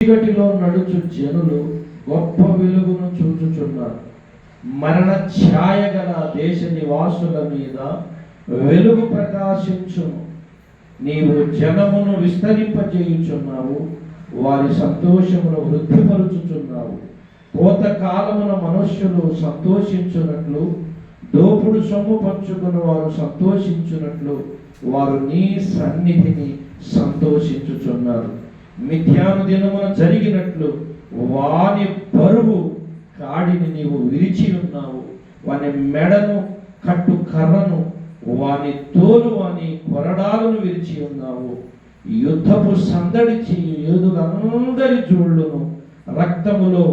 చీకటిలో నడుచు జనులు గొప్ప వెలుగును చూచుచున్నారు. మరణ ఛాయ గల దేశ నివాసుల మీద వెలుగు ప్రకాశించును. నీవు జనమును విస్తరింపజేయుచున్నావు, వారి సంతోషమును వృద్ధిపరుచుచున్నావు. కోతకాలమున మనుష్యులు సంతోషించున్నట్లు, దోపుడు సొమ్ము పంచుకుని వారు సంతోషించున్నట్లు వారు నీ సన్నిధిని సంతోషించుచున్నారు. మిథ్యాను దినమున జరిగినట్లు వాని బరువు కాడిని నీవు విరిచి ఉన్నావు. వాని మెడను కట్టు కర్రను, వాని తోలు వాని కొరడాలను విరిచి ఉన్నావు. యుద్ధపు సందడి యోధులందరి జోళ్లను, రక్తములో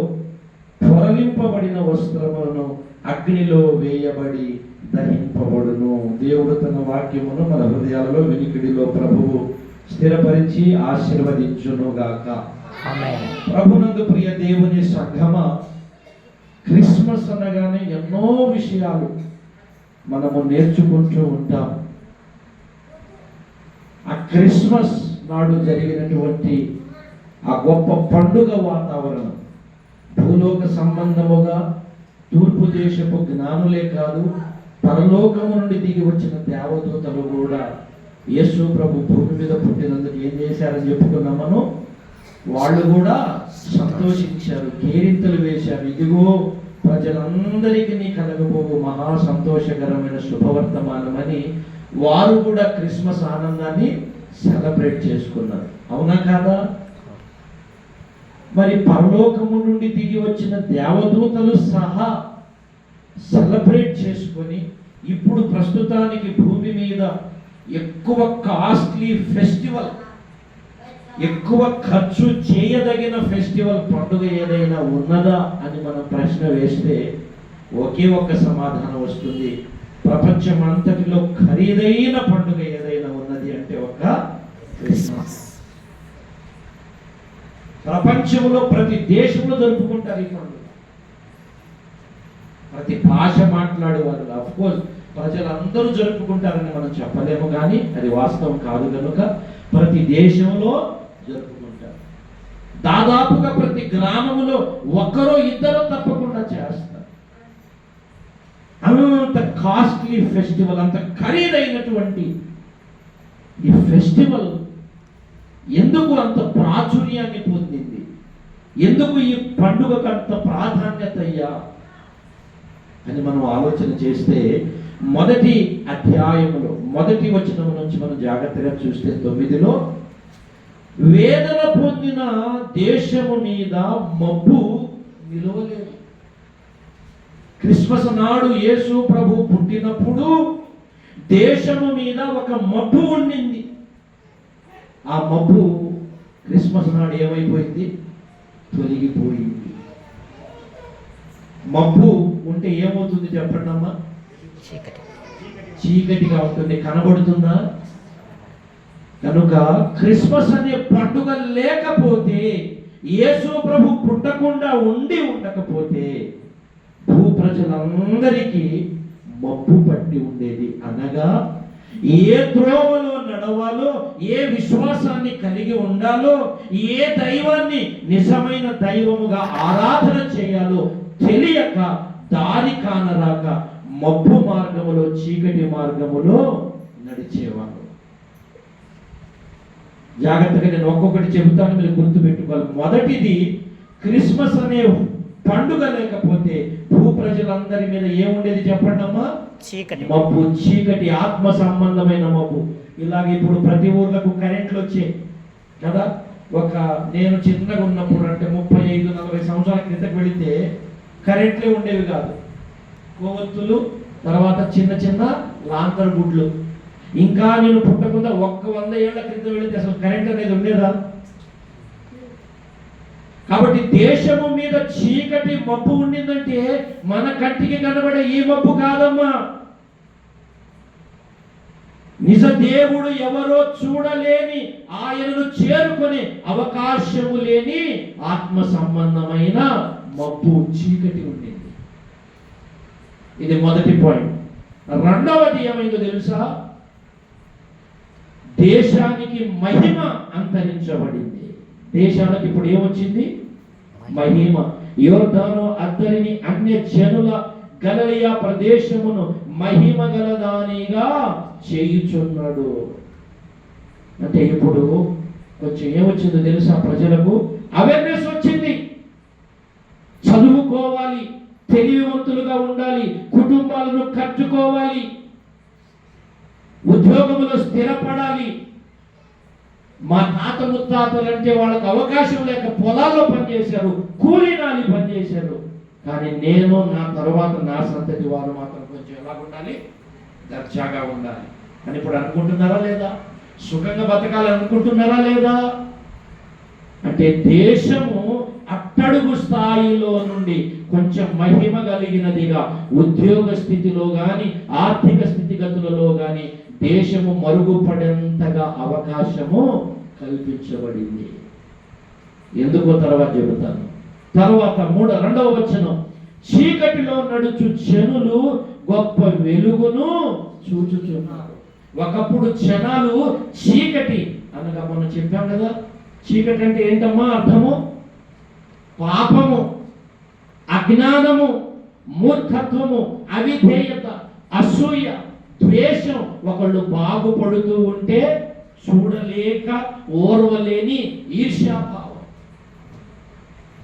పొరలింపబడిన వస్త్రములను అగ్నిలో వేయబడి దహింపబడును. దేవుడు తన వాక్యమును మన హృదయాలలో వెనికిడిలో ప్రభువు స్థిరపరిచి ఆశీర్వదించునుగాక. ప్రభునందు ప్రియ దేవుని సంఘమా, క్రిస్మస్ అనగానే ఎన్నో విషయాలు మనము నేర్చుకుంటూ ఉంటాం. ఆ క్రిస్మస్ నాడు జరిగినటువంటి ఆ గొప్ప పండుగ వాతావరణం భూలోక సంబంధముగా తూర్పు దేశపు జ్ఞానులే కాదు, పరలోకము నుండి దిగి వచ్చిన దేవదూతలు కూడా యేసు ప్రభు భూమి మీద పుట్టినందుకు ఏం చేశారని చెప్పుకున్నాం మనం. వాళ్ళు కూడా సంతోషించారు, కేరింతలు వేశారు. ఇదిగో ప్రజలందరికీ కలగబోవు మహా సంతోషకరమైన శుభవర్తమానమని వారు కూడా క్రిస్మస్ ఆనందాన్ని సెలబ్రేట్ చేసుకున్నారు. అవునా కాదా? మరి పరలోకము నుండి దిగి వచ్చిన దేవదూతలు సహా సెలబ్రేట్ చేసుకొని ఇప్పుడు ప్రస్తుతానికి భూమి మీద ఎక్కువ కాస్ట్లీ ఫెస్టివల్, ఎక్కువ ఖర్చు చేయదగిన ఫెస్టివల్ పండుగ ఏదైనా ఉన్నదా అని మనం ప్రశ్న వేస్తే ఒకే ఒక్క సమాధానం వస్తుంది. ప్రపంచం అంతటిలో ఖరీదైన పండుగ ఏదైనా ఉన్నది అంటే ఒక క్రిస్మస్. ప్రపంచంలో ప్రతి దేశంలో జరుపుకుంటారు ఈ పండుగ. ప్రతి భాష మాట్లాడే వాళ్ళు, అఫ్కోర్స్ ప్రజలందరూ జరుపుకుంటారని మనం చెప్పలేము, కానీ అది వాస్తవం కాదు కనుక ప్రతి దేశంలో జరుపుకుంటారు. దాదాపుగా ప్రతి గ్రామంలో ఒక్కరో ఇద్దరు తప్పకుండా చేస్తారు. అంత కాస్ట్లీ ఫెస్టివల్, అంత ఖరీదైనటువంటి ఈ ఫెస్టివల్ ఎందుకు అంత ప్రాచుర్యాన్ని పొందింది? ఎందుకు ఈ పండుగకు అంత ప్రాధాన్యత అయ్యా అని మనం ఆలోచన చేస్తే మొదటి అధ్యాయములో మొదటి వచనం నుంచి మనం జాగ్రత్తగా చూస్తే 9లో వేదన పొందిన దేశము మీద మబ్బు నిలవలేదు. క్రిస్మస్ నాడు యేసు ప్రభు పుట్టినప్పుడు దేశము మీద ఒక మబ్బు ఉండింది. ఆ మబ్బు క్రిస్మస్ నాడు ఏమైపోయింది? తొలగిపోయింది. మబ్బు ఉంటే ఏమవుతుంది చెప్పండి అమ్మా? చీకటిగా ఉంటుంది. కనబడుతుందా? కనుక క్రిస్మస్ అనే పండుగ లేకపోతే, యేసు ప్రభు పుట్టకుండా ఉండకపోతే భూ ప్రజలందరికీ మబ్బు పట్టి ఉండేది. అనగా ఏ త్రోవలో నడవాలో, ఏ విశ్వాసాన్ని కలిగి ఉండాలో, ఏ దైవాన్ని నిజమైన దైవముగా ఆరాధన చేయాలో తెలియక దారి కానరాక మబ్బు మార్గములో, చీకటి మార్గములో నడిచేవారు. జాగ్రత్తగా నేను ఒక్కొక్కటి చెబుతాను, మీరు గుర్తు పెట్టుకోవాలి. మొదటిది, క్రిస్మస్ అనే పండుగ లేకపోతే భూ ప్రజలందరి మీద ఏముండేది చెప్పండి అమ్మా? చీకటి. మబ్బు, చీకటి, ఆత్మ సంబంధమైన మబ్బు. ఇలాగ ఇప్పుడు ప్రతి ఊర్లకు కరెంట్లు వచ్చాయి కదా. నేను చిన్నగా ఉన్నప్పుడు, అంటే 35-40 సంవత్సరాల క్రితం వెళితే కరెంట్లే ఉండేవి కాదు. కొవ్వొత్తులు, తర్వాత చిన్న చిన్న లాంతర్ గుడ్లు. ఇంకా నేను పుట్టకుండా 100 ఏళ్ల క్రితం వెళితే అసలు కరెంట్ అనేది ఉండేదా? కాబట్టి దేశము మీద చీకటి మబ్బు ఉండిందంటే మన కంటికి కనబడే ఈ మబ్బు కాదమ్మా. నిజ దేవుడు ఎవరో చూడలేని, ఆయనను చేరుకునే అవకాశము లేని ఆత్మ సంబంధమైన మబ్బు, చీకటి ఉండింది. ఇది మొదటి పాయింట్. రెండవది ఏమైందో తెలుసా? దేశానికి మహిమ అంతరించబడింది. దేశాలకు ఇప్పుడు ఏమొచ్చింది? మహిమ. యోర్దాను అద్దరిని అన్య జనుల గలిలయ ప్రదేశమును మహిమ గలదానిగా చేయుచున్నాడు. అంటే ఇప్పుడు కొంచెం ఏమొచ్చిందో తెలుసా? ప్రజలకు అవేర్నెస్ వచ్చింది. చదువుకోవాలి, తెలివివంతులుగా ఉండాలి, కుటుంబాలను కట్టుకోవాలి, ఉద్యోగములో స్థిరపడాలి. మా తాత ముత్తాతలంటే వాళ్ళకి అవకాశం లేక పొలాల్లో పనిచేశారు, కూలీనాలి పనిచేశారు. కానీ నేను, నా తర్వాత నా సంతతి వారు మాత్రం కొంచెం ఎలా ఉండాలి? దర్జాగా ఉండాలి అని ఇప్పుడు అనుకుంటున్నారా లేదా? సుఖంగా బతకాలి అనుకుంటున్నారా లేదా? అంటే దేశము అట్టడుగు స్థాయిలో నుండి కొంచెం మహిమ కలిగినదిగా ఉద్యోగ స్థితిలో కానీ ఆర్థిక స్థితిగతులలో కానీ దేశము మరుగుపడేంతగా అవకాశము కల్పించబడింది. ఎందుకో తర్వాత చెబుతాను. తర్వాత 2వ వచనం, చీకటిలో నడుచు జనులు గొప్ప వెలుగును చూచుచున్నారు. ఒకప్పుడు జనాలు చీకటి అనగా మనం చెప్పాం కదా, చీకటి అంటే ఏంటమ్మా అర్థము? పాపము, అజ్ఞానము, మూర్ఖత్వము, అవిధేయత, అసూయ, ద్వేషం. ఒకళ్ళు బాగుపడుతూ ఉంటే చూడలేక ఓర్వలేని ఈర్ష్యాభావం.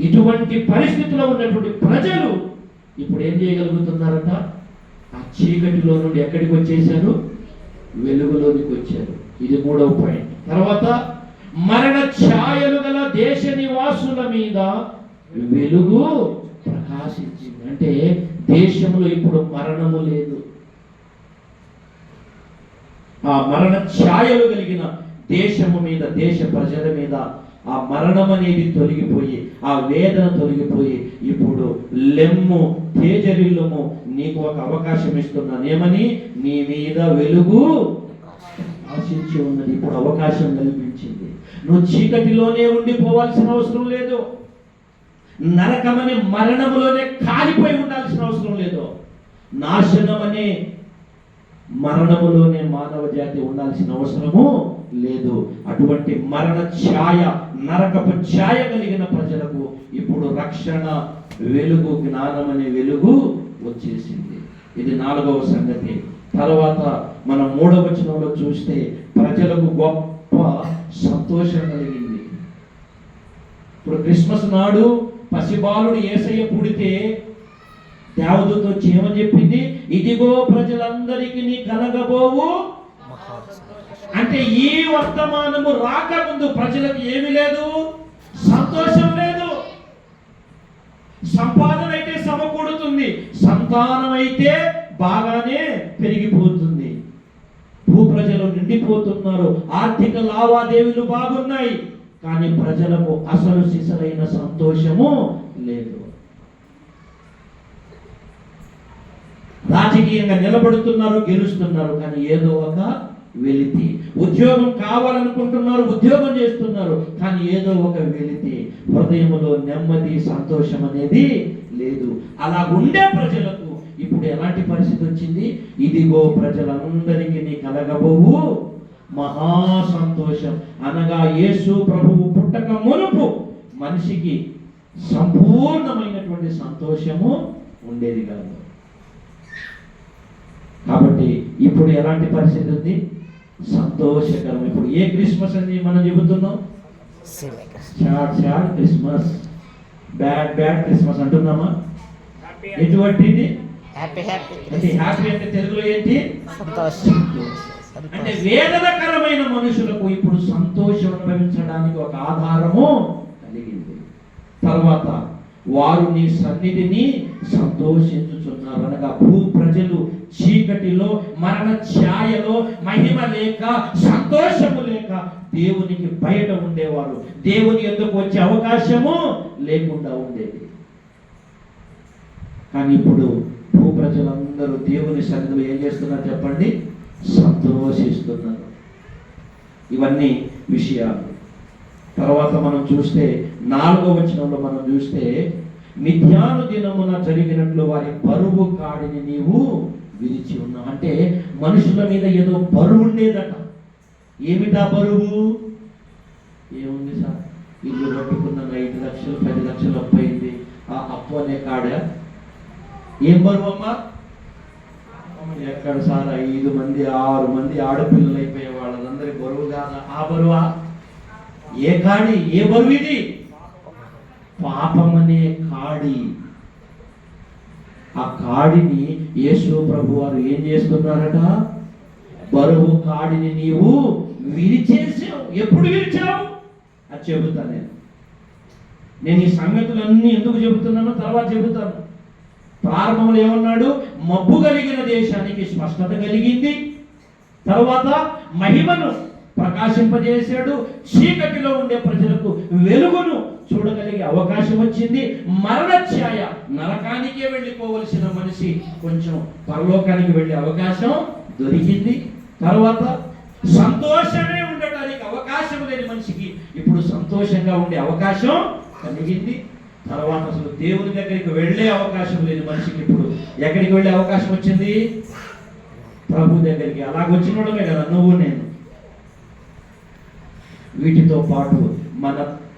ఇటువంటి పరిస్థితిలో ఉన్నటువంటి ప్రజలు ఇప్పుడు ఏం చేయగలుగుతున్నారట? ఆ చీకటిలో నుండి ఎక్కడికి వచ్చేసారు? వెలుగులోనికి వచ్చారు. ఇది 3వ పాయింట్. తర్వాత మరణ ఛాయలు గల దేశ నివాసుల మీద వెలుగు ప్రకాశించింది. అంటే దేశంలో ఇప్పుడు మరణము లేదు. ఆ మరణ ఛాయలు కలిగిన దేశము మీద, దేశ ప్రజల మీద ఆ మరణం అనేది తొలగిపోయి, ఆ వేదన తొలగిపోయి ఇప్పుడు లెమ్ము, తేజరిల్లుము, నీకు ఒక అవకాశం ఇస్తున్నాను. ఏమని? నీ మీద వెలుగు ఆశించి ఉన్నది. ఇప్పుడు అవకాశం కల్పించింది. నువ్వు చీకటిలోనే ఉండిపోవాల్సిన అవసరం లేదు. నరకమనే మరణములోనే కాలిపోయి ఉండాల్సిన అవసరం లేదు. నాశనమనే మరణములోనే మానవ జాతి ఉండాల్సిన అవసరము లేదు. అటువంటి మరణ ఛాయ, నరకపు ఛాయ కలిగిన ప్రజలకు ఇప్పుడు రక్షణ వెలుగు, జ్ఞానం అనే వెలుగు వచ్చేసింది. ఇది 4వ సంగతి. తర్వాత మనం 3వ వచనంలో చూస్తే ప్రజలకు గొప్ప సంతోషం కలిగింది. ఇప్పుడు క్రిస్మస్ నాడు పసిబాలుడు యేసయ్య పుడితే దేవదూత వచ్చి ఏమని చెప్పింది? ఇదిగో ప్రజలందరికీ కలగబోవు. అంటే ఈ వర్తమానము రాకముందు ప్రజలకు ఏమీ లేదు, సంతోషం లేదు. సంపాదన అయితే సమకూడుతుంది, సంతానం అయితే బాగానే పెరిగిపోతుంది, భూప్రజలు నిండిపోతున్నారు, ఆర్థిక లావాదేవీలు బాగున్నాయి. కానీ ప్రజలకు అసలు సిసలైన సంతోషము లేదు. రాజకీయంగా నిలబడుతున్నారు, గెలుస్తున్నారు, కానీ ఏదో ఒక వెలితి. ఉద్యోగం కావాలనుకుంటున్నారు, ఉద్యోగం చేస్తున్నారు, కానీ ఏదో ఒక వెలితి. హృదయంలో నెమ్మది, సంతోషం అనేది లేదు. అలా ఉండే ప్రజలకు ఇప్పుడు ఎలాంటి పరిస్థితి వచ్చింది? ఇదిగో ప్రజలందరికీ కలగబోవు మహా సంతోషం. అనగా యేసు ప్రభువు పుట్టక మునుపు మనిషికి సంపూర్ణమైనటువంటి సంతోషము ఉండేది కాదు. కాబట్టి ఇప్పుడు ఎలాంటి పరిస్థితి ఉంది? సంతోషకరం. ఇప్పుడు ఏ క్రిస్మస్ అని మనం చెబుతున్నాం? సాడ్ క్రిస్మస్, బ్యాడ్ క్రిస్మస్ అంటున్నామా? ఎటువంటిది? అంటే హ్యాపీ అంటే తెలుగులో ఏంటి? అంటే వేదనకరమైన మనుషులకు ఇప్పుడు సంతోషం అనుభవించడానికి ఒక ఆధారము కలిగింది. తర్వాత వారు నీ సన్నిధిని సంతోషించుచున్నారు. అనగా భూ ప్రజలు చీకటిలో, మరణ ఛాయలో, మహిమ లేక, సంతోషము లేక దేవునికి బయట ఉండేవారు. దేవుని ఎందుకు వచ్చే అవకాశము లేకుండా ఉండేది. కానీ ఇప్పుడు భూ ప్రజలందరూ దేవుని సన్నిధిలో ఏం చేస్తున్నారు చెప్పండి? సంతోషిస్తున్నారు. ఇవన్నీ విషయాలు. తర్వాత మనం చూస్తే 4వ వచనంలో మనం చూస్తే, మిథ్యాను దినమున జరిగినట్లు వారి బరువు కాడిని నీవు విరిచి ఉన్నావు. అంటే మనుషుల మీద ఏదో బరువు ఉండేదట. ఏమిటా బరువు? ఏముంది సార్? ఇల్లు కట్టుకున్న 5 లక్షలు 10 లక్షలు అప్పు అయింది. ఆ అప్పు అనే కాడ ఏం బరువు అమ్మా? ఎక్కడ సార్ 5 మంది 6 మంది ఆడపిల్లలు అయిపోయే వాళ్ళందరి బరువు కాదా? ఆ బరువా? ఏ కాడి? ఏ బరువు ఇది? పాపమనే కాడి. ఆ కాడిని యేసు ప్రభు వారు ఏం చేస్తున్నారట? బరువు కాడిని నీవు విరిచేసావు. ఎప్పుడు విరిచావు అది చెబుతాను. నేను ఈ సంగతులన్నీ ఎందుకు చెబుతున్నానో తర్వాత చెబుతాను. ప్రారంభంలో ఏమన్నాడు? మబ్బు కలిగిన దేశానికి స్పష్టత కలిగింది. తర్వాత మహిమను ప్రకాశింపజేశాడు. చీకటిలో ఉండే ప్రజలకు వెలుగును చూడగలిగే అవకాశం వచ్చింది. మరణ ఛాయ, నరకానికే వెళ్ళిపోవలసిన మనిషి కొంచెం పరలోకానికి వెళ్ళే అవకాశం దొరికింది. తర్వాత సంతోషమే ఉండటానికి అవకాశం లేని మనిషికి ఇప్పుడు సంతోషంగా ఉండే అవకాశం కలిగింది. తర్వాత అసలు దేవుని దగ్గరికి వెళ్ళే అవకాశం లేని మనిషికి ఇప్పుడు ఎక్కడికి వెళ్ళే అవకాశం వచ్చింది? ప్రభు దగ్గరికి. అలాగొచ్చినోడమే కదా నువ్వు నేను. వీటితో పాటు మన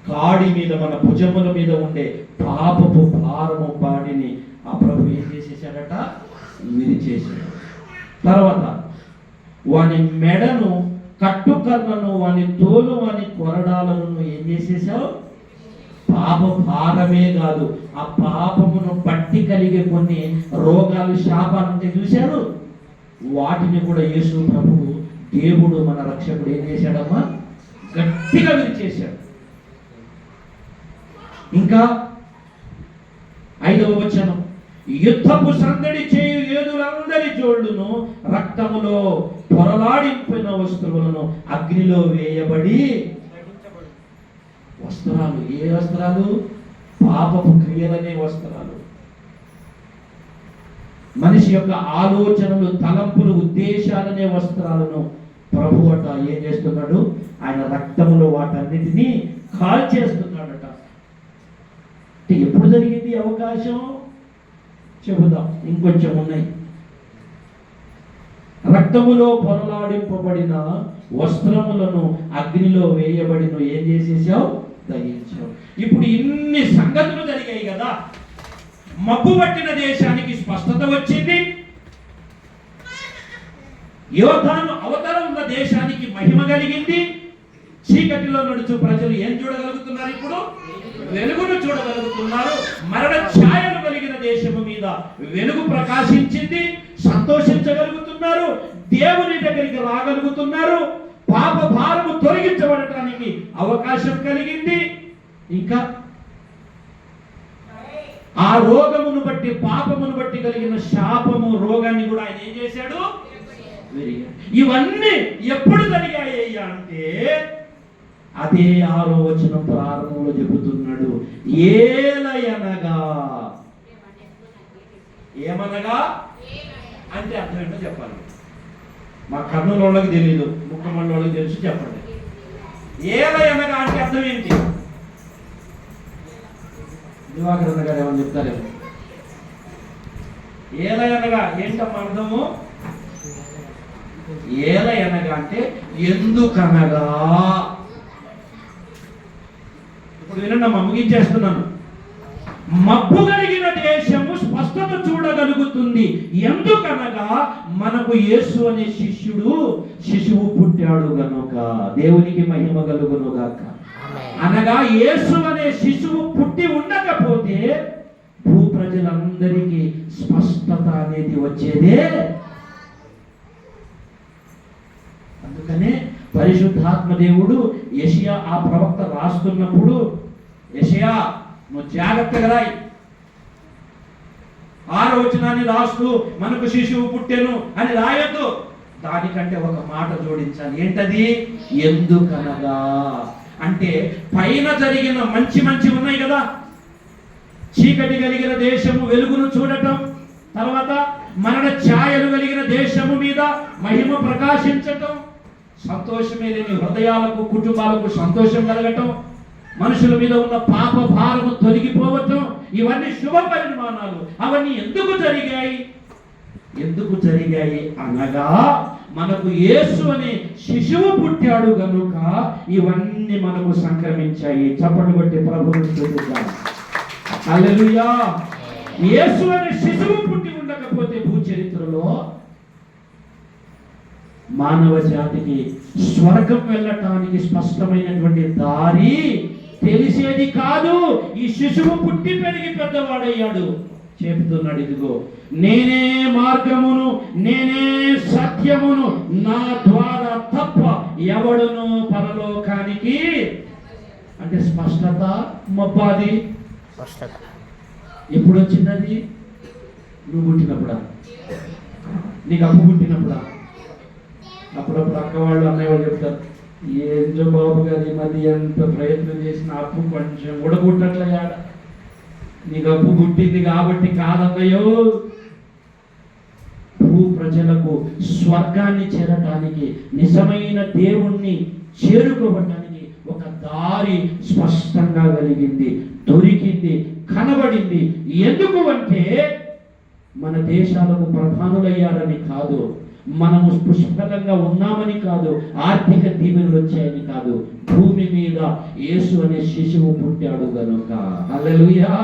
కాడి మీద, మన భుజముల మీద ఉండే పాపపు భారము బాడిని ఆ ప్రభు ఏం చేసేసాడట? విరిచేసాడు. తర్వాత వాని మెడను, కట్టుకర్రను, వాని తోలు, వాని కొరడాలను ఏం చేసేసావు? పాప భారమే కాదు, ఆ పాపమును బట్టి కలిగే కొన్ని రోగాలు, శాపాలు ఉంటే చూశారు, వాటిని కూడా యేసు ప్రభువు దేవుడు మన రక్షకుడు ఏం చేశాడమ్మా? గట్టిగా విరిచేశాడు. ఇంకా 5వ వచనం, యుద్ధపు సందడి చేయు యోధులందరి జోళ్ళును రక్తములో పొరలాడింపిన వస్త్రములను అగ్నిలో వేయబడి వస్త్రాలు. ఏ వస్త్రాలు? పాపపు క్రియలనే వస్త్రాలు. మనిషి యొక్క ఆలోచనలు, తలంపులు, ఉద్దేశాలనే వస్త్రాలను ప్రభువట ఏం చేస్తున్నాడు? ఆయన రక్తములో వాటన్నిటినీ కాల్చేస్తున్నాడట. ఎప్పుడు జరిగింది అవకాశం? చెబుదాం, ఇంకొంచెం ఉన్నాయి. రక్తములో పొరలాడింపబడిన వస్త్రములను అగ్నిలో వేయబడిన ఏం చేసేసావు? దహించావు. ఇప్పుడు ఇన్ని సంగతులు జరిగాయి కదా. మబ్బు పట్టిన దేశానికి స్పష్టత వచ్చింది. యోధాను అవతల ఉన్న దేశానికి మహిమ కలిగింది. చీకటిలో నడుచు ప్రజలు ఏం చూడగలుగుతున్నారు? ఇప్పుడు వెలుగును చూడగలుగుతున్నారు. మరణ ఛాయలు కలిగిన దేశము మీద వెలుగు ప్రకాశించింది. సంతోషించగలుగుతున్నారు. దేవుని దగ్గరికి రాగలుగుతున్నారు. పాప భారము తొలగించబడటానికి అవకాశం కలిగింది. ఇంకా ఆ రోగమును బట్టి, పాపమును బట్టి కలిగిన శాపము, రోగాన్ని కూడా ఆయన ఏం చేశాడు? ఇవన్నీ ఎప్పుడు జరిగాయి అంటే అదే 6వ వచనం ప్రారంభంలో చెబుతున్నాడు. ఏలయనగా. ఏమనగా అంటే అర్థం ఏంటో చెప్పాలి. మా కర్నూలు వాళ్ళకి తెలియదు, ముక్కమల్ల వాళ్ళకి తెలుసు, చెప్పండి. ఏలయనగా అంటే అర్థం ఏంటి? దివాకరణ గారు ఏమని చెప్తారేమో. ఏలయనగా ఏంటమ్మా అర్థము? ఏలయనగా అంటే ఎందుకనగా. ఇప్పుడు వినండి, ముగించేస్తున్నాను. మబ్బు కలిగిన దేశము స్పష్టత చూడగలుగుతుంది. ఎందుకనగా మనకు యేసు అనే శిశువు పుట్టాడు గనుక. దేవునికి మహిమ కలుగును గాక. అనగా యేసు అనే శిశువు పుట్టి ఉండకపోతే భూ ప్రజలందరికీ స్పష్టత అనేది వచ్చేదే. అందుకనే పరిశుద్ధాత్మ దేవుడు యెషయా ఆ ప్రవక్త రాస్తున్నప్పుడు, యెషయా నువ్వు జాగ్రత్తగా రాయి. 6వ వచనాన్ని రాస్తూ మనకు శిశువు పుట్టెను అని రాయొద్దు. దానికంటే ఒక మాట జోడించాలి. ఏంటది? ఎందుకనగా. అంటే పైన జరిగిన మంచి ఉన్నాయి కదా. చీకటి కలిగిన దేశము వెలుగును చూడటం, తర్వాత మరణ ఛాయలు కలిగిన దేశము మీద మహిమ ప్రకాశించటం, సంతోషమే లేని హృదయాలకు, కుటుంబాలకు సంతోషం కలగటం, మనుషుల మీద ఉన్న పాప భారము తొలగిపోవటం, ఇవన్నీ శుభ పరిమాణాలు. అవన్నీ ఎందుకు జరిగాయి? అనగా మనకు యేసు అనే శిశువు పుట్టాడు గనుక ఇవన్నీ మనకు సంక్రమించాయి. చప్పట్లు కొట్టి ప్రభువుని స్తుతిద్దాం. హల్లెలూయా. యేసు అనే శిశువు పుట్టి ఉండకపోతే భూచరిత్రలో మానవ జాతికి స్వర్గం వెళ్ళటానికి స్పష్టమైనటువంటి దారి తెలిసేది కాదు. ఈ శిశువు పుట్టి పెరిగి పెద్దవాడయ్యాడు. చెబుతున్నాడు, ఇదిగో నేనే మార్గమును నేనే సత్యమును, నా ద్వారా తప్ప ఎవడును పరలోకానికి. అంటే స్పష్టత మబ్బాది. ఎప్పుడు వచ్చింది? నువ్వు పుట్టినప్పుడా? నీకు అప్పు పుట్టినప్పుడా? అప్పుడప్పుడు అక్క వాళ్ళు అన్నయ్య వాళ్ళు చెప్తారు, ఏంజో బాబు గారు ఈ మధ్య ఎంత ప్రయత్నం చేసిన అప్పు కొంచెం కూడా పుట్టట్లయ్యా. నీకు అప్పు పుట్టింది కాబట్టి కాదన్నయ్యో. భూ ప్రజలకు స్వర్గాన్ని చేరటానికి, నిజమైన దేవుణ్ణి చేరుకోవటానికి ఒక దారి స్పష్టంగా కలిగింది, దొరికింది, కనబడింది. ఎందుకు అంటే మన దేశాలకు ప్రధానులయ్యారని కాదు, మనము పుష్కలంగా ఉన్నామని కాదు, ఆర్థిక దీవెనలు వచ్చాయని కాదు, భూమి మీద యేసు అనే శిశువు పుట్టాడు గనుక. హల్లెలూయా.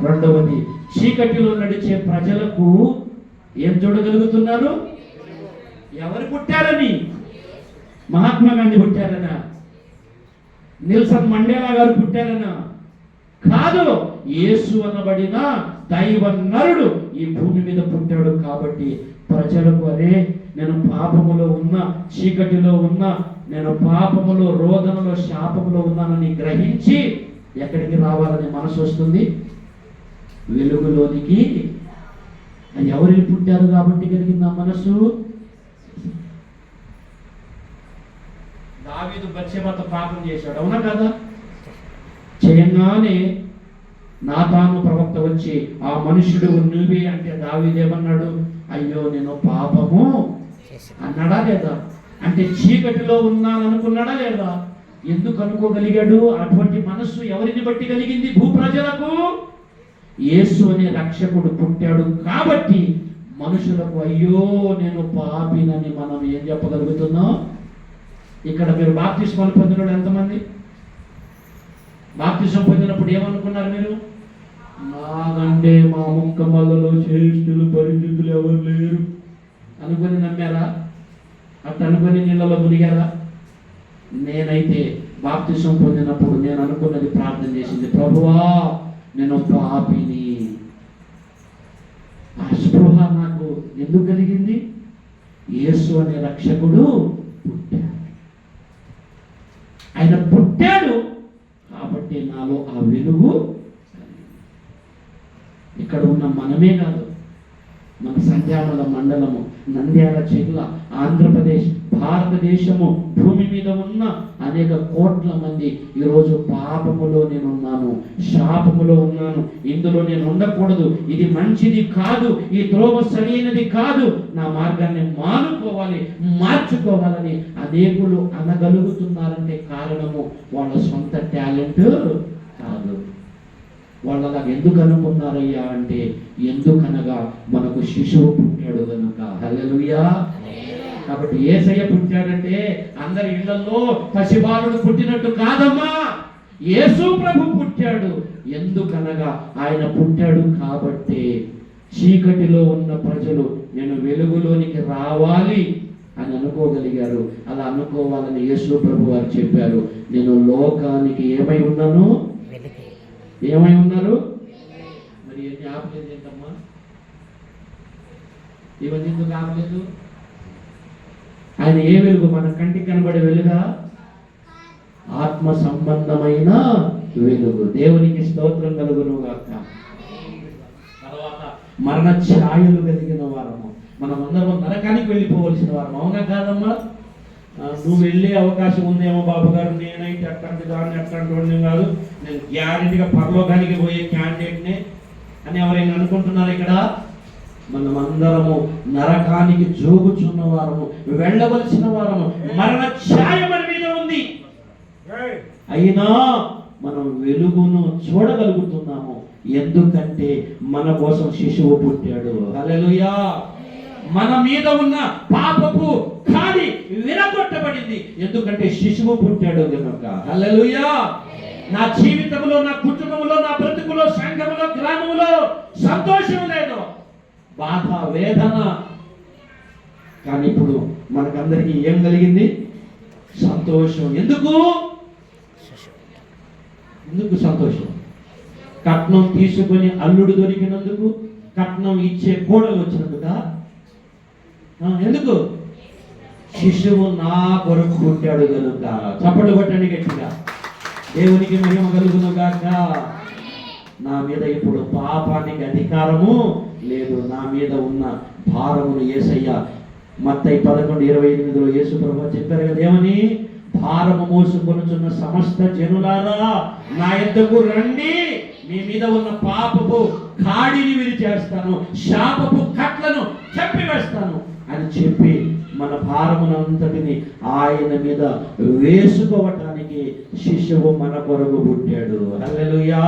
రెండవది, చీకటిలో నడిచే ప్రజలకు ఏం చూడగలుగుతున్నారు? ఎవరు పుట్టారని? మహాత్మా గాంధీ పుట్టారనా? నెల్సన్ మండేలా గారు పుట్టారనా? కాదు. యేసు అనబడిన దైవ నరుడు ఈ భూమి మీద పుట్టాడు. కాబట్టి ప్రజలకు, అరే నేను పాపములో ఉన్నా, చీకటిలో ఉన్నా, నేను పాపములో, రోదనలో, శాపములో ఉన్నానని గ్రహించి ఎక్కడికి రావాలని మనసు వస్తుంది? వెలుగులోనికి. ఎవరికి పుట్టారు కాబట్టి కలిగింది ఆ మనసు? దావీదు బత్షెబతో పాపం చేశాడు, అవునా కదా? చేయగానే నాతాను ప్రవక్త వచ్చి ఆ మనుషుడు నువ్వే అంటే దావీదేమన్నాడు? అయ్యో నేను పాపము అన్నాడా లేదా? అంటే చీకటిలో ఉన్నాను అనుకున్నాడా లేదా? ఎందుకు అనుకోగలిగాడు? అటువంటి మనస్సు ఎవరిని బట్టి కలిగింది? భూ ప్రజలకు. యేసు అనే రక్షకుడు పుట్టాడు కాబట్టి మనుషులకు అయ్యో నేను పాపినని మనం ఏం చెప్పగలుగుతున్నాం? ఇక్కడ మీరు బాప్తిస్మాలు పొందిన ఎంతమంది? బాప్తిసం పొందినప్పుడు ఏమనుకున్నారు మీరు? నాకంటే మా ముక్కమలలో శ్రేష్ఠులు పరిస్థితులు ఎవరు లేరు అనుకుని నమ్మారా? అట్ట అనుకుని నీళ్ళలో మునిగారా? నేనైతే బాప్తిసం పొందినప్పుడు నేను అనుకున్నది, ప్రార్థన చేసింది, ప్రభువా నేను పాపిని. ఆ స్పృహ నాకు ఎందుకు కలిగింది? యేసు అనే రక్షకుడు పుట్టాడు. ఆయన పుట్టాడు కాబట్టి నాలో ఆ వెలుగు. ఇక్కడ ఉన్న మనమే కాదు, మన సంధ్యామల మండలము, నంద్యాల జిల్లా, ఆంధ్రప్రదేశ్, భారతదేశము, భూమి మీద ఉన్న అనేక కోట్ల మంది ఈరోజు పాపములో నేనున్నాను, శాపములో ఉన్నాను, ఇందులో నేను ఉండకూడదు, ఇది మంచిది కాదు, ఈ త్రోవ సరైనది కాదు, నా మార్గాన్ని మానుకోవాలి, మార్చుకోవాలని అనేకులు అనగలుగుతున్నారంటే కారణము వాళ్ళ సొంత టాలెంట్ కాదు. వాళ్ళు అలా ఎందుకు అనుకున్నారయ్యా అంటే, ఎందుకనగా మనకు శిశువు పుట్టాడు కనుక. హల్లెలూయా. కాబట్టి యేసయ్య పుట్టాడంటే అందరి ఇళ్లలో పసిబాలుడు పుట్టినట్టు కాదమ్మా. యేసు ప్రభు పుట్టాడు. ఎందుకనగా ఆయన పుట్టాడు కాబట్టి చీకటిలో ఉన్న ప్రజలు నేను వెలుగులోనికి రావాలి అని అనుకోగలిగారు. అలా అనుకోవాలని యేసు ప్రభు వారు చెప్పారు. నేను లోకానికి ఏమై ఉన్నాను? ఏమై ఉన్నారు? మరి ఎన్ని ఆపలేదు ఏంటమ్మా? ఇవన్నీ ఎందుకు ఆపలేదు? ఆయన ఏ వెలుగు? మన కంటికి కనబడే వెలుగా? ఆత్మ సంబంధమైన వెలుగు. దేవునికి స్తోత్రం కలుగును గాక. తర్వాత మరణ ఛాయలు కలిగిన వారము, మనమందరం నరకానికి వెళ్ళిపోవలసిన వారము, అవునా కాదమ్మా? నువ్వు వెళ్ళే అవకాశం ఉందేమో బాబు గారు, నేనైతే అట్లాంటి దాన్ని అట్లాంటి వాడిని కాదు, నేను గ్యారెంటీగా పరలోకానికి పోయే క్యాండిడేట్నే అని ఎవరైనా అనుకుంటున్నారు? ఇక్కడ మనమందరము నరకానికి జోగుచున్న వారము, వెళ్ళవలసిన వారము, మరణ ఛాయ మన మీద ఉంది. అయినా మనం వెలుగును చూడగలుగుతున్నాము. ఎందుకంటే మన కోసం శిశువు పుట్టాడు. హల్లెలూయా. మన మీద ఉన్న పాపపు కాడి విరగొట్టబడింది. ఎందుకంటే శిశువు పుట్టాడు కనుక. హల్లెలూయా. నా జీవితంలో, నా కుటుంబంలో, నా బ్రతుకులో, సంఘంలో, గ్రామంలో సంతోషం లేదు, బాధ, వేదన. కానీ ఇప్పుడు మనకందరికీ ఏం కలిగింది? సంతోషం. ఎందుకు సంతోషం? కట్నం తీసుకొని అల్లుడు దొరికినందుకు, కట్నం ఇచ్చే కోడలు వచ్చినందుక? ఎందుకు? శిశువు నా కొరకు పుట్టాడు కనుక. చప్పట్లు కొట్టండి గట్టిగా. దేవునికి మహిమ కలుగును గాక. నా మీద ఇప్పుడు పాపానికి అధికారము లేదు. నా మీద ఉన్న భారమును యేసయ్య మత్తయి 11:28 యేసు ప్రభువు చెప్పారు కదా, ఏమని? భారము మోసుకొనుచున్న సమస్త జనులారా నా యొద్దకు రండి, మీ మీద ఉన్న పాపపు కాడిని విరిచేస్తాను, శాపపు కట్లను చెప్పివేస్తాను అని చెప్పి మన భారమునంతటిని ఆయన మీద వేసుకోవటానికి శిశువు మన కొరకు పుట్టాడు. హల్లెలూయా.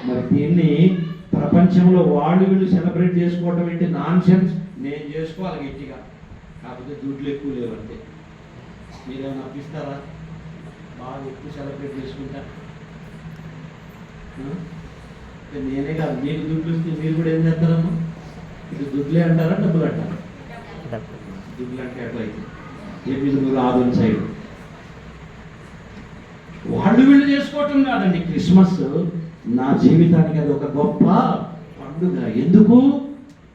మరి దీన్ని ప్రపంచంలో వాళ్ళు వీళ్ళు సెలబ్రేట్ చేసుకోవటం ఏంటి? నాన్సెన్స్. నేను చేసుకోవాలి గట్టిగా, కాకపోతే దుడ్లు ఎక్కువ లేవంటే. మీరేమైనా అప్పిస్తారా? బాగా ఎక్కువ సెలబ్రేట్ చేసుకుంటా. నేనే కాదు, మీకు దుడ్లు వస్తే మీరు కూడా ఏం చేస్తారమ్మా? ఇది దుడ్లే అంటారా, డబ్బులు అంటారా? దుడ్లు అంటే ఎట్లయితే మీరు ఆదరణ సైడ్ వాళ్ళు వీళ్ళు చేసుకోవటం కాదండి. క్రిస్మస్ నా జీవితానికి అది ఒక గొప్ప పండుగ.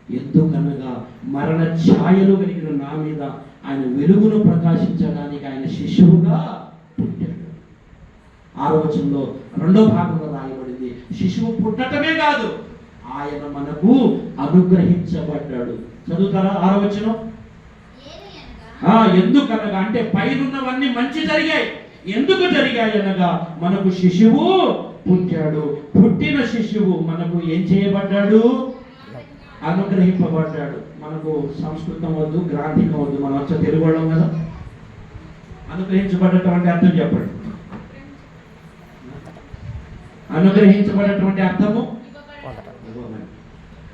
ఎందుకనగా మరణ ఛాయలు కలిగిన నా మీద ఆయన వెలుగును ప్రకాశించడానికి ఆయన శిశువుగా పుట్టాడు. 6వ వచనంలో 2వ భాగంలో రాయబడింది, శిశువు పుట్టటమే కాదు, ఆయన మనకు అనుగ్రహించబడ్డాడు. చదువుతారా 6వ వచనం? ఎందుకనగా అంటే పైనున్నవన్నీ మంచి జరిగాయి. ఎందుకు జరిగాయి అనగా మనకు శిశువు పుట్టాడు. పుట్టిన శిశువు మనకు ఏం చేయబడ్డాడు? అనుగ్రహింపబడ్డాడు. మనకు సంస్కృతం వద్దు, గ్రాంధికం వద్దు, మనం వచ్చే తెలుగు వాళ్ళం కదా. అనుగ్రహించబడటం అంటే అర్థం చెప్పండి. అనుగ్రహించబడటం అంటే అర్థము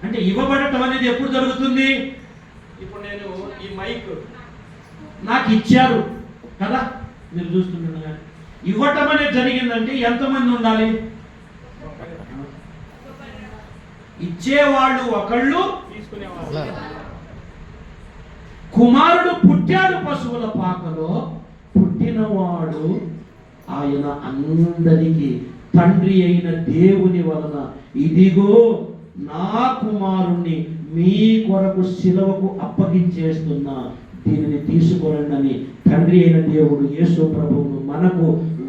అంటే ఇవ్వబడటం అనేది ఎప్పుడు జరుగుతుంది? ఇప్పుడు నేను ఈ మైక్ నాకు ఇచ్చారు కదా, మీరు చూస్తున్నారు కానీ ఇవ్వటం అనేది జరిగిందంటే ఎంతమంది ఉండాలి? ఇచ్చేవాళ్ళు ఒకళ్ళు, తీసుకునేవాళ్ళు. కుమారుడు పుట్టాడు పశువుల పాకలో, పుట్టినవాడు ఆయన అందరికీ తండ్రి అయిన దేవుని వలన, ఇదిగో నా కుమారుణ్ణి మీ కొరకు శిలువకు అప్పగించేస్తున్నా, దీనిని తీసుకోనండి అని తండ్రి అయిన దేవుడు యేసు ప్రభువును మనకు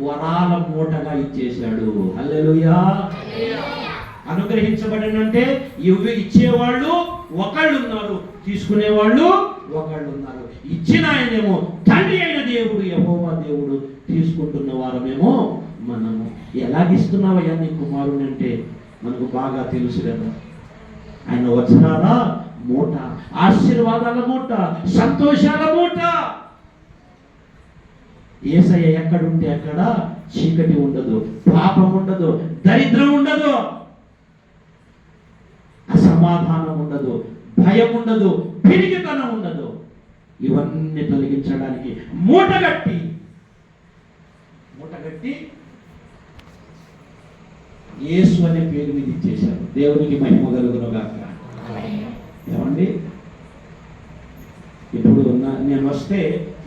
వరాల మూటగా ఇచ్చేశాడు. హల్లెలూయా. అనుగ్రహించబడినంటే ఇచ్చేవాళ్ళు ఒకళ్ళు ఉన్నారు, తీసుకునేవాళ్ళు ఒకళ్ళు ఉన్నారు. ఇచ్చిన ఆయనేమో తండ్రి అయిన దేవుడు యెహోవా దేవుడు, తీసుకుంటున్న వారమేమో మనము. ఎలాగిస్తున్నావయ్యా నీ కుమారుని అంటే మనకు బాగా తెలుసు కదా. ఆయన వచనాల మూట, ఆశీర్వాదాల మూట, సంతోషాల మూట. యేసయ్య ఎక్కడుంటే అక్కడ చీకటి ఉండదు, పాపం ఉండదు, దరిద్రం ఉండదు, అసమాధానం ఉండదు, భయం ఉండదు, పిరిగితనం ఉండదు. ఇవన్నీ తొలగించడానికి మూటగట్టి యేసు అనే పేరు మీద ఇచ్చేశారు. దేవునికి మహిమ కలుగును గాక. ఏమండి, ఇప్పుడు నేను వస్తే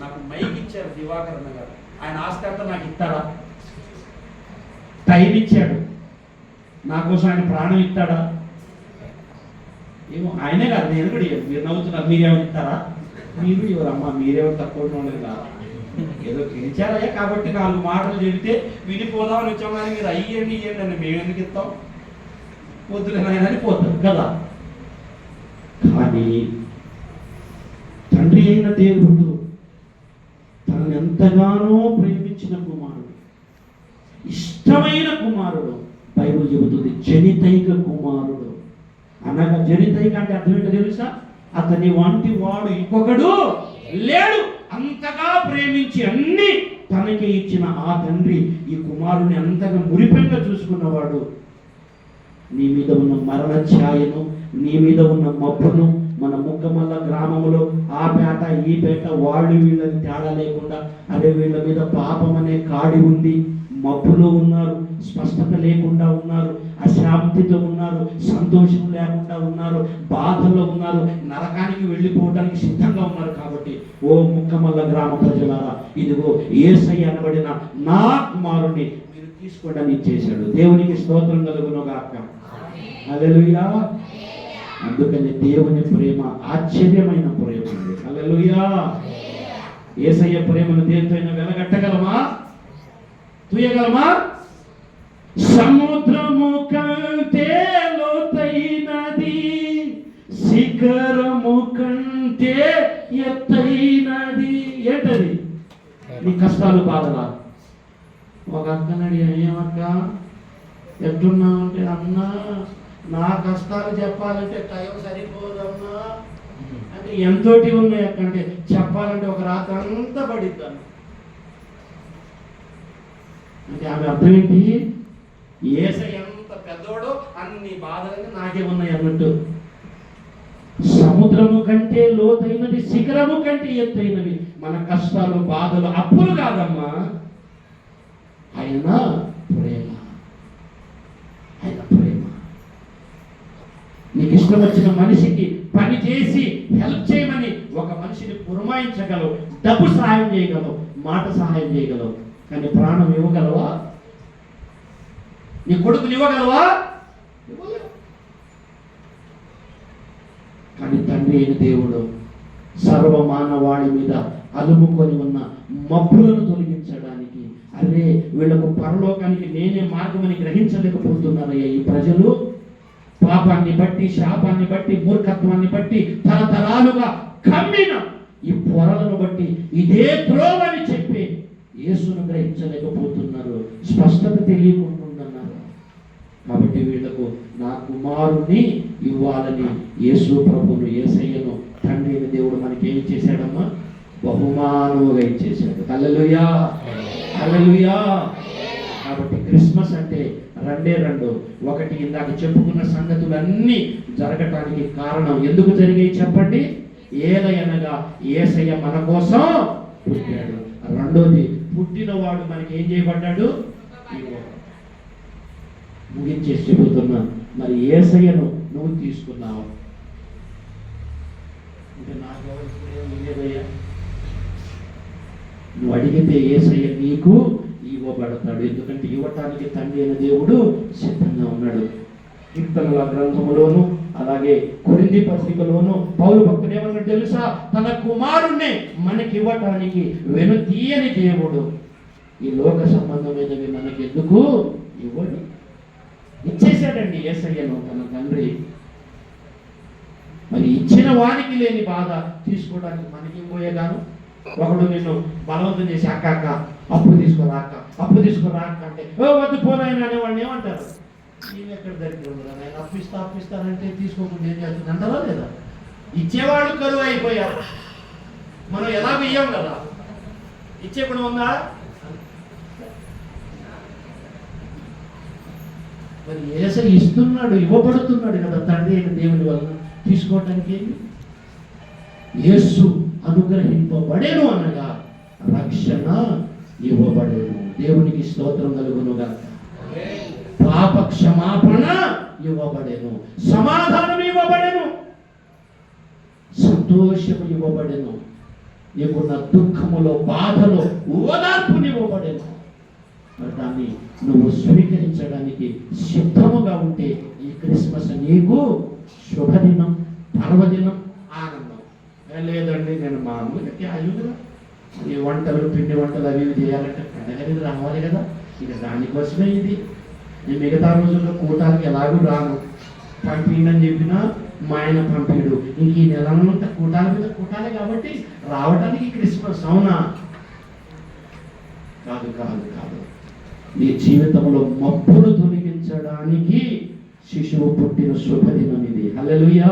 నాకు మైక్ ఇచ్చారు దివాకరణ గారు, ఆయన ఆస్తి అంతా నాకు ఇస్తాడా? టైం ఇచ్చాడు, నా కోసం ఆయన ప్రాణం ఇస్తాడా? ఏమో ఆయనే కాదు, నేను కూడా. మీరు నవ్వుతున్నారు, మీరేమో ఇస్తారా? మీరు ఎవరమ్మా, మీరేమో తక్కువ ఉండదు కదా. ఏదో గెలిచారయ్యా కాబట్టి 4 మాటలు చెబితే వినిపోదామని వచ్చాం, కానీ మీరు అయ్యండి అని మేము ఎందుకు ఇస్తాం? వద్దులేనాయనని పోతాం కదా. కానీ తండ్రి అయిన దేవుడు తనను ఎంతగానో ప్రేమించిన కుమారుడు, ఇష్టమైన కుమారుడు, బైబిల్ చెబుతుంది జనితైక కుమారుడు. అనగా జనితైక అంటే అర్థం ఏంటో తెలుసా? అతని వంటి వాడు ఇంకొకడు లేడు. అంతగా ప్రేమించి అన్ని తనకి ఇచ్చిన ఆ తండ్రి ఈ కుమారుని అంతగా మురిపెంగా చూసుకున్నవాడు. నీ మీద ఉన్న మరణ ఛాయను, నీ మీద ఉన్న మబ్బును, మన ముక్కమల్ల గ్రామంలో ఆ పేట ఈ పేట వాళ్ళు వీళ్ళని తేడా లేకుండా అదే వీళ్ళ మీద పాపం అనే కాడి ఉంది, మబ్బులో ఉన్నారు, స్పష్టత లేకుండా ఉన్నారు, అశాంతితో ఉన్నారు, సంతోషం లేకుండా ఉన్నారు, బాధల్లో ఉన్నారు, నరకానికి వెళ్ళిపోవడానికి సిద్ధంగా ఉన్నారు. కాబట్టి ఓ ముక్కమల్ల గ్రామ ప్రజలారా, ఇదిగో యేసయ్య అనబడిన నా కుమారుణ్ణి మీరు తీసుకోండి అని ఇచ్చేశాడు. దేవునికి స్తోత్రం కలుగును గాక. హల్లెలూయా. అందుకని దేవుని ప్రేమ ఆశ్చర్యమైన ప్రేమ. హల్లెలూయా. యేసయ్య ప్రేమను దేనితోనైనా వెలగట్టగలమా? తుయ్యగలమా? సముద్రము కంటే లోతైనది, శిఖరము కంటే ఎత్తైనది. ఏంటది? నీ కష్టాలు బాధలా. ఒక అక్కనడి ఏమక్క ఎట్టున్నావు అంటే, అన్నా నా కష్టాలు చెప్పాలంటే టైం సరిపోదమ్మా అంటే, ఎంతోటి ఉన్నాయి అక్క అంటే చెప్పాలంటే ఒక రాత్రి అంతా పడిద్దాను అంటే ఆమె అర్థం ఏంటి? యేసయ్య ఎంత పెద్దోడో అన్ని బాధలన్నీ నాకే ఉన్నాయి అన్నట్టు. సముద్రము కంటే లోతైనది, శిఖరము కంటే ఎత్తైనది మన కష్టాలు బాధలు, అప్పులు కాదమ్మా, ఆయన ప్రేమ. ఆయన ప్రేమ. నీకు ఇష్టం వచ్చిన మనిషికి పని చేసి హెల్ప్ చేయమని ఒక మనిషిని పురమాయించగలవు, డబ్బు సహాయం చేయగలవు, మాట సహాయం చేయగలవు, కానీ ప్రాణం ఇవ్వగలవా? నీ కొడుకుని ఇవ్వగలవా? కానీ తండ్రి అయిన దేవుడు సర్వమానవాళి మీద అలుముకొని ఉన్న మబ్బులను తొలగించడానికి, అరే వీళ్ళకు పరలోకానికి నేనే మార్గమని గ్రహించలేకపోతున్నారయ్యా ఈ ప్రజలు. పాపాన్ని బట్టి, శాపాన్ని బట్టి, మూర్ఖత్వాన్ని బట్టి తరతరాలుగా కమ్మిన ఈ పొరలను బట్టి ఇదే త్రోవని చెప్పి యేసును గ్రహించలేకపోతున్నారు, స్పష్టత తెలియకుంటున్నారు. కాబట్టి వీళ్లకు నా కుమారుని ఇవ్వాలని యేసు ప్రభువును, యేసయ్యను తండ్రి అయిన దేవుడు మనకి ఏం చేశాడమ్మా? బహుమానముగా ఇచ్చేశాడు. హల్లెలూయా. హల్లెలూయా. కాబట్టి క్రిస్మస్ అంటే రెండే రెండు. ఒకటి, ఇందాక చెప్పుకున్న సంగతులన్నీ జరగటానికి కారణం ఎందుకు జరిగాయి చెప్పండి? ఏదైనగా యేసయ్య మన కోసం పుట్టాడు. రెండోది, పుట్టినవాడు మనకి ఏం చేయబడ్డాడు? ముగించేసి చెబుతున్నా, మరి యేసయ్యను నువ్వు తీసుకున్నావు అంటే నాకెవరు? నువ్వు అడిగితే యేసయ్య నీకు ఇవ్వబడతాడు. ఎందుకంటే ఇవ్వటానికి తండ్రి అయిన దేవుడు సిద్ధంగా ఉన్నాడు. కీర్తనల గ్రంథములోను అలాగే కొరింథీ పత్రికలోను పౌలు భక్తుడు ఏమన్నాడు తెలుసా? తన కుమారుణ్ణి మనకి ఇవ్వటానికి వెనుతీయని దేవుడు ఈ లోక సంబంధమైనవి మనకి ఎందుకు ఇవ్వడు? ఇచ్చేశాడండి యేసయ్యను తన తండ్రి. మరి ఇచ్చిన వారికి లేని బాధ తీసుకోవడానికి మనకి పోయేగాను. ఒకడు నిన్ను బలవంతం చేసి అక్క అక్క అప్పు తీసుకోరా అక్క, అప్పు తీసుకోరా అక్క అంటే వద్దు పోనాయన అనేవాడిని ఏమంటారు? నేను ఎక్కడ దగ్గర ఉండదా, నేను అప్పిస్తానంటే తీసుకోకుండా ఏం చేస్తుంది అంటారా లేదా? ఇచ్చేవాళ్ళు కరువు అయిపోయారు. మనం ఎలా ఇయ్యం కదా, ఇచ్చే కూడా ఉందా? మరి యేసయ్య ఇస్తున్నాడు, ఇవ్వబడుతున్నాడు కదా తండ్రి అయిన దేవుని వలన. తీసుకోవటానికి యేసు అనుగ్రహింపబడేను అనగా రక్షణ ఇవ్వబడేను. దేవునికి స్తోత్రం కలుగునుగా. పాప క్షమాపణ ఇవ్వబడేను, సమాధానం ఇవ్వబడేను, సంతోషము ఇవ్వబడేను, నీకున్న దుఃఖములో బాధలో ఓదార్పునివ్వబడేను. మరి దాన్ని నువ్వు స్వీకరించడానికి సిద్ధముగా ఉంటే ఈ క్రిస్మస్ నీకు శుభదినం, పర్వదినం, ఆనందం. లేదండి నేను మామూలుగా క్యాజువల్గా ఈ వంటలు, పిండి వంటలు అవి చేయాలంటే పండగ రావాలి కదా, ఇక దానికోసమే ఇది. నేను మిగతా రోజుల్లో కూటాలకి ఎలాగూ రాను, పంపిండని చెప్పినా మా ఆయన పంపిడు. ఇంక ఈ నెలంతా కూటాల మీద కూటాలే కాబట్టి రావడానికి క్రిస్మస్. అవునా? కాదు కాదు కాదు. నీ జీవితంలో మబ్బును తొలగించడానికి శిశువు పుట్టిన శుభదినం ఇది. హల్లెలూయా.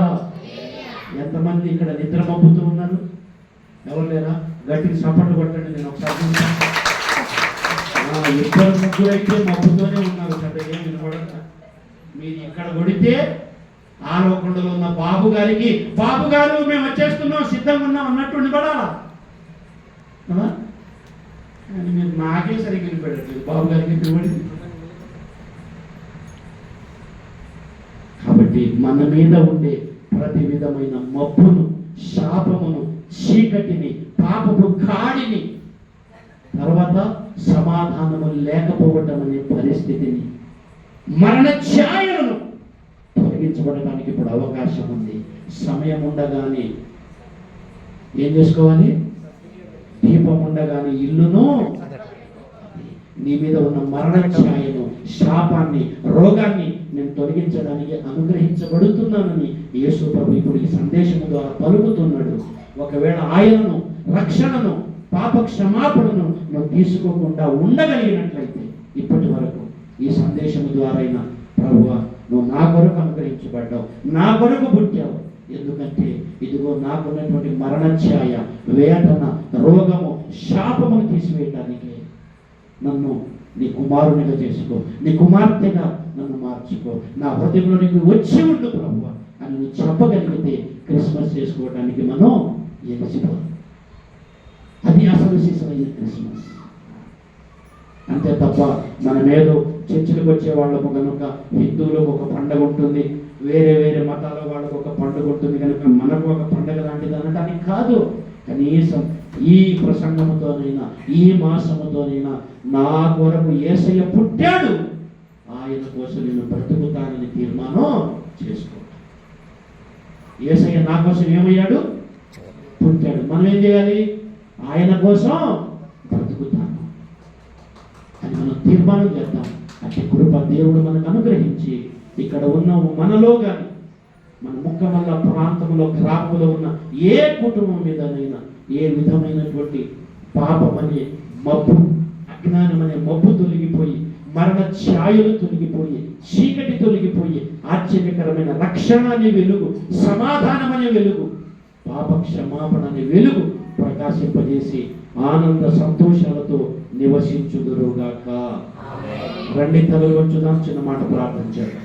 ఎంతమంది ఇక్కడ నిద్ర మబ్బుతూ ఉన్నారు? ఎవరు లేరా? గట్టికి సపోర్ట్ కొట్టండి. నేను ఒకసారి ఇద్దరు ముగ్గురు అయితే మబ్బుతోనే ఉన్నారు కదా, ఏం వినపడక. మీరు ఇక్కడ కొడితే ఆలోకొండలో ఉన్న బాబు గారికి, బాబు గారు మేము వచ్చేస్తున్నాం సిద్ధంగా ఉన్నాం అన్నట్టు నిలబడాలా? కానీ మీరు నాకే సరిగ్గా నిలబడట్లేదు, బాబు గారికి నిలబడింది. కాబట్టి మన మీద ఉండే ప్రతి విధమైన మబ్బును, శాపమును, చీకటిని, పాపపు కాడిని, తర్వాత సమాధానము లేకపోవటం అనే పరిస్థితిని, మరణ ఛాయలను తొలగించబడటానికి ఇప్పుడు అవకాశం ఉంది. సమయం ఉండగానే ఏం చేసుకోవాలి? దీపం ఉండగానే ఇల్లును, నీ మీద ఉన్న మరణ ఛాయను, శాపాన్ని, రోగాన్ని నేను తొలగించడానికి అనుగ్రహించబడుతున్నానని యేసు ప్రభు ఇప్పుడు ఈ సందేశము ద్వారా పలుకుతున్నాడు. ఒకవేళ ఆయనను, రక్షణను, పాప క్షమాపణను నువ్వు తీసుకోకుండా ఉండగలిగినట్లయితే ఇప్పటి వరకు ఈ సందేశము ద్వారా అయినా, ప్రభువా నువ్వు నా కొరకు అనుగ్రహించబడ్డావు, నా కొరకు పుట్టావు, ఎందుకంటే ఇదిగో నాకున్నటువంటి మరణ ఛాయ, వేదన, రోగము, శాపమును తీసివేయటానికి నన్ను నీ కుమారునిగా చేసుకో, నీ కుమార్తెగా నన్ను మార్చుకో, నా హృదయంలో నీకు వచ్చి ఉండు ప్రభువా అని నువ్వు చెప్పగలిగితే క్రిస్మస్ చేసుకోవడానికి మనం ఎలిజిబుల్. అది అసలు సిసలైన క్రిస్మస్. అంతే తప్ప మనమేదో చర్చిలకు వచ్చే వాళ్ళకు కనుక హిందువులకు ఒక పండుగ ఉంటుంది, వేరే వేరే మతాల వాళ్ళకు ఒక పండుగ ఉంటుంది కనుక మనకు ఒక పండుగ లాంటిది అనటానికి కాదు. కనీసం ఈ ప్రసంగముతోనైనా, ఈ మాసముతోనైనా నా కొరకు యేసయ్య పుట్టాడు, ఆయన కోసం నేను బ్రతుకుతానని తీర్మానం చేసుకో. యేసయ్య నా కోసం ఏమయ్యాడు? పుట్టాడు. మనం ఏం చేయాలి? ఆయన కోసం బ్రతుకుతాను అని మనం తీర్మానం చేద్దాం. అంటే కృప దేవుడు మనకు అనుగ్రహించి ఇక్కడ ఉన్న మనలో కానీ, మన ముక్కమల్ల ప్రాంతంలో, గ్రామంలో ఉన్న ఏ కుటుంబం మీదనైనా ఏ విధమైనటువంటి పాపం అనే మబ్బు, అజ్ఞానం అనే మబ్బు తొలగిపోయి, మరణ ఛాయలు తొలగిపోయి, చీకటి తొలగిపోయి, ఆశ్చర్యకరమైన రక్షణ అనే వెలుగు, సమాధానం అనే వెలుగు, పాప క్షమాపణ అనే వెలుగు ప్రకాశింపజేసి ఆనంద సంతోషాలతో నివసించుదురుగాక. రండి తలలు వంచుదాం, చిన్న మాట ప్రార్థించాడు.